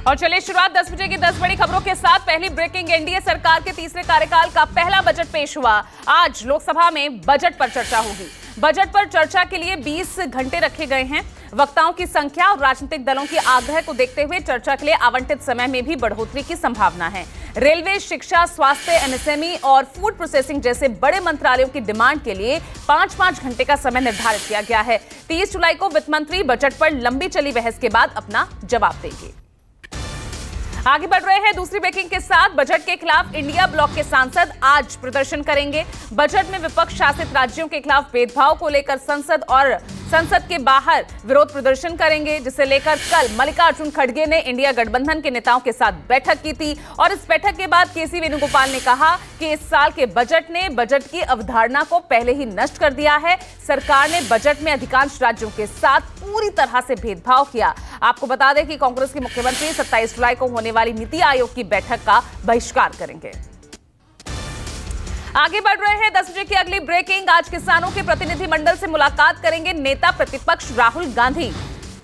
और चलिए शुरुआत 10 बजे की 10 बड़ी खबरों के साथ। पहली ब्रेकिंग, एनडीए सरकार के तीसरे कार्यकाल का पहला बजट पेश हुआ। आज लोकसभा में बजट पर चर्चा होगी। बजट पर चर्चा के लिए 20 घंटे रखे गए हैं। वक्ताओं की संख्या और राजनीतिक दलों की आग्रह को देखते हुए चर्चा के लिए आवंटित समय में भी बढ़ोतरी की संभावना है। रेलवे, शिक्षा, स्वास्थ्य, एमएसएमई और फूड प्रोसेसिंग जैसे बड़े मंत्रालयों की डिमांड के लिए 5-5 घंटे का समय निर्धारित किया गया है। 30 जुलाई को वित्त मंत्री बजट पर लंबी चली बहस के बाद अपना जवाब देंगे। आगे बढ़ रहे हैं दूसरी ब्रेकिंग के साथ। बजट के खिलाफ इंडिया ब्लॉक के सांसद आज प्रदर्शन करेंगे। बजट में विपक्ष शासित राज्यों के खिलाफ भेदभाव को लेकर संसद के बाहर विरोध प्रदर्शन करेंगे, जिसे लेकर कल मल्लिकार्जुन खड़गे ने इंडिया गठबंधन के नेताओं के साथ बैठक की थी। और इस बैठक के बाद केसी वेणुगोपाल ने कहा कि इस साल के बजट ने बजट की अवधारणा को पहले ही नष्ट कर दिया है। सरकार ने बजट में अधिकांश राज्यों के साथ पूरी तरह से भेदभाव किया। आपको बता दें कि कांग्रेस के मुख्यमंत्री 27 जुलाई को होने वाली नीति आयोग की बैठक का बहिष्कार करेंगे। आगे बढ़ रहे हैं 10 बजे की अगली ब्रेकिंग। आज किसानों के प्रतिनिधिमंडल से मुलाकात करेंगे नेता प्रतिपक्ष राहुल गांधी।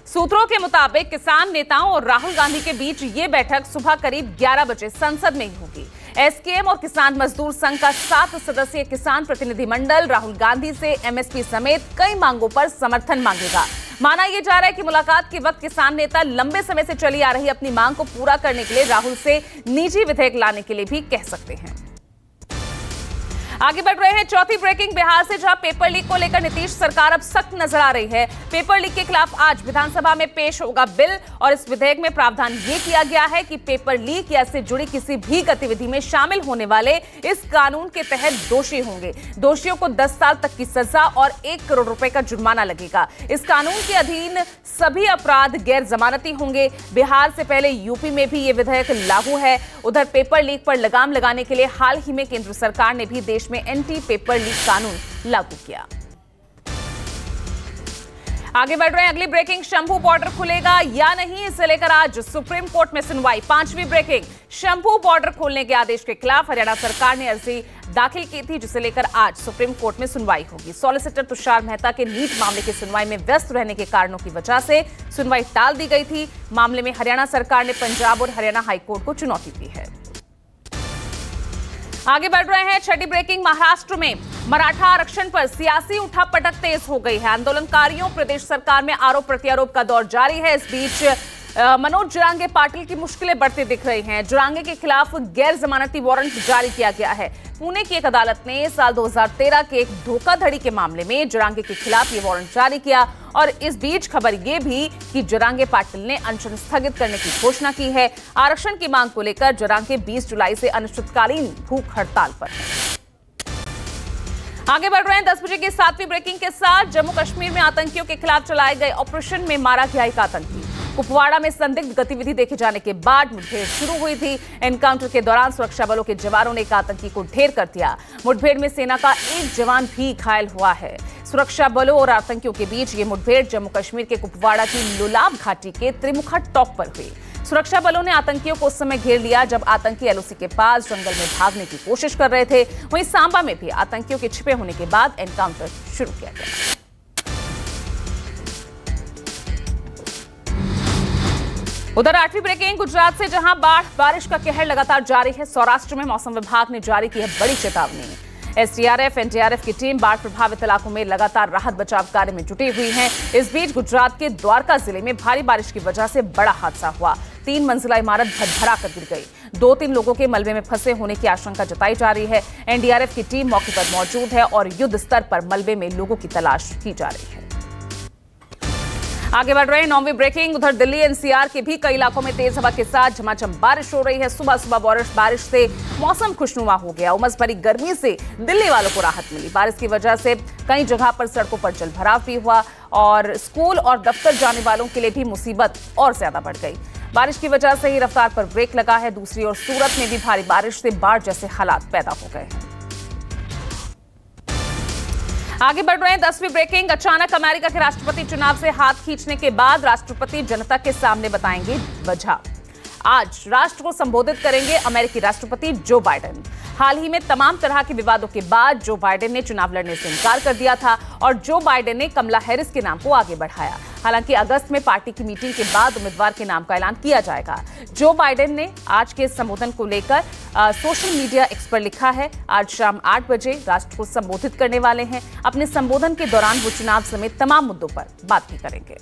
सूत्रों के मुताबिक किसान नेताओं और राहुल गांधी के बीच ये बैठक सुबह करीब 11 बजे संसद में ही होगी। एसकेएम और किसान मजदूर संघ का 7 सदस्यीय किसान प्रतिनिधिमंडल राहुल गांधी से एमएसपी समेत कई मांगों पर समर्थन मांगेगा। माना यह जा रहा है कि मुलाकात के वक्त किसान नेता लंबे समय से चली आ रही अपनी मांग को पूरा करने के लिए राहुल से निजी विधेयक लाने के लिए भी कह सकते हैं। आगे बढ़ रहे हैं चौथी ब्रेकिंग। बिहार से जहां पेपर लीक को लेकर नीतीश सरकार अब सख्त नजर आ रही है। पेपर लीक के खिलाफ आज विधानसभा में पेश होगा बिल और इस विधेयक में प्रावधान ये किया गया है कि पेपर लीक या इससे जुड़ी किसी भी गतिविधि में शामिल होने वाले इस कानून के तहत दोषी होंगे। दोषियों को 10 साल तक की सजा और 1 करोड़ रुपए का जुर्माना लगेगा। इस कानून के अधीन सभी अपराध गैर जमानती होंगे। बिहार से पहले यूपी में भी ये विधेयक लागू है। उधर पेपर लीक पर लगाम लगाने के लिए हाल ही में केंद्र सरकार ने भी देश में एंटी पेपर लीक कानून लागू किया। आगे बढ़ रहे हैं अगली ब्रेकिंग। शंभू बॉर्डर खुलेगा या नहीं, इसे लेकर आज सुप्रीम कोर्ट में सुनवाई। 5वीं ब्रेकिंग। शंभू बॉर्डर खोलने के आदेश के खिलाफ हरियाणा सरकार ने अर्जी दाखिल की थी, जिसे लेकर आज सुप्रीम कोर्ट में सुनवाई होगी। सॉलिसिटर तुषार मेहता के नीट मामले की सुनवाई में व्यस्त रहने के कारणों की वजह से सुनवाई टाल दी गई थी। मामले में हरियाणा सरकार ने पंजाब और हरियाणा हाईकोर्ट को चुनौती दी है। आगे बढ़ रहे हैं छठी ब्रेकिंग। महाराष्ट्र में मराठा आरक्षण पर सियासी उठापटक तेज हो गई है। आंदोलनकारियों प्रदेश सरकार में आरोप प्रत्यारोप का दौर जारी है। इस बीच मनोज जरांगे पाटिल की मुश्किलें बढ़ती दिख रही हैं। जरांगे के खिलाफ गैर जमानती वारंट जारी किया गया है। पुणे की एक अदालत ने साल 2013 के एक धोखाधड़ी के मामले में जरांगे के खिलाफ ये वारंट जारी किया। और इस बीच खबर ये भी कि जरांगे पाटिल ने अनशन स्थगित करने की घोषणा की है। आरक्षण की मांग को लेकर जरांगे 20 जुलाई से अनिश्चितकालीन भूख हड़ताल पर है। आगे बढ़ रहे हैं 10 बजे की 7वीं ब्रेकिंग के साथ। जम्मू कश्मीर में आतंकियों के खिलाफ चलाए गए ऑपरेशन में मारा गया एक आतंकी। कुपवाड़ा में संदिग्ध गतिविधि देखे जाने के बाद मुठभेड़ शुरू हुई थी। एनकाउंटर के दौरान सुरक्षा बलों के जवानों ने एक आतंकी को ढेर कर दिया। मुठभेड़ में सेना का एक जवान भी घायल हुआ है। सुरक्षा बलों और आतंकियों के बीच ये मुठभेड़ जम्मू कश्मीर के कुपवाड़ा की लोलाब घाटी के त्रिमुखा टॉप पर हुई। सुरक्षा बलों ने आतंकियों को उस समय घेर लिया जब आतंकी एलओसी के पास जंगल में भागने की कोशिश कर रहे थे। वहीं सांबा में भी आतंकियों के छिपे होने के बाद एनकाउंटर शुरू किया गया। उधर 8वीं ब्रेकिंग। गुजरात से जहां बारिश का कहर लगातार जारी है, सौराष्ट्र में मौसम विभाग ने जारी की है बड़ी चेतावनी। एसडीआरएफ, एनडीआरएफ की टीम बाढ़ प्रभावित इलाकों में लगातार राहत बचाव कार्य में जुटी हुई है। इस बीच गुजरात के द्वारका जिले में भारी बारिश की वजह से बड़ा हादसा हुआ। 3 मंजिला इमारत भरभरा कर गिर गई। 2-3 लोगों के मलबे में फंसे होने की आशंका जताई जा रही है। एनडीआरएफ की टीम मौके पर मौजूद है और युद्ध स्तर पर मलबे में लोगों की तलाश की जा रही है। आगे बढ़ रहे हैं 9वीं ब्रेकिंग। उधर दिल्ली एनसीआर के भी कई इलाकों में तेज हवा के साथ झमाझम बारिश हो रही है। सुबह सुबह बारिश से मौसम खुशनुमा हो गया। उमस भरी गर्मी से दिल्ली वालों को राहत मिली। बारिश की वजह से कई जगह पर सड़कों पर जलभराव भी हुआ और स्कूल और दफ्तर जाने वालों के लिए भी मुसीबत और ज्यादा बढ़ गई। बारिश की वजह से ही रफ्तार पर ब्रेक लगा है। दूसरी ओर सूरत में भी भारी बारिश से बाढ़ जैसे हालात पैदा हो गए हैं। आगे बढ़ रहे हैं 10वीं ब्रेकिंग। अचानक अमेरिका के राष्ट्रपति चुनाव से हाथ खींचने के बाद राष्ट्रपति जनता के सामने बताएंगे वजह। आज राष्ट्र को संबोधित करेंगे अमेरिकी राष्ट्रपति जो बाइडेन। हाल ही में तमाम तरह के विवादों के बाद जो बाइडेन ने चुनाव लड़ने से इनकार कर दिया था और जो बाइडेन ने कमला हैरिस के नाम को आगे बढ़ाया। हालांकि अगस्त में पार्टी की मीटिंग के बाद उम्मीदवार के नाम का ऐलान किया जाएगा। जो बाइडेन ने आज के संबोधन को लेकर सोशल मीडिया एक्स पर लिखा है, आज शाम 8 बजे राष्ट्र को संबोधित करने वाले हैं। अपने संबोधन के दौरान वो चुनाव समेत तमाम मुद्दों पर बात भी करेंगे।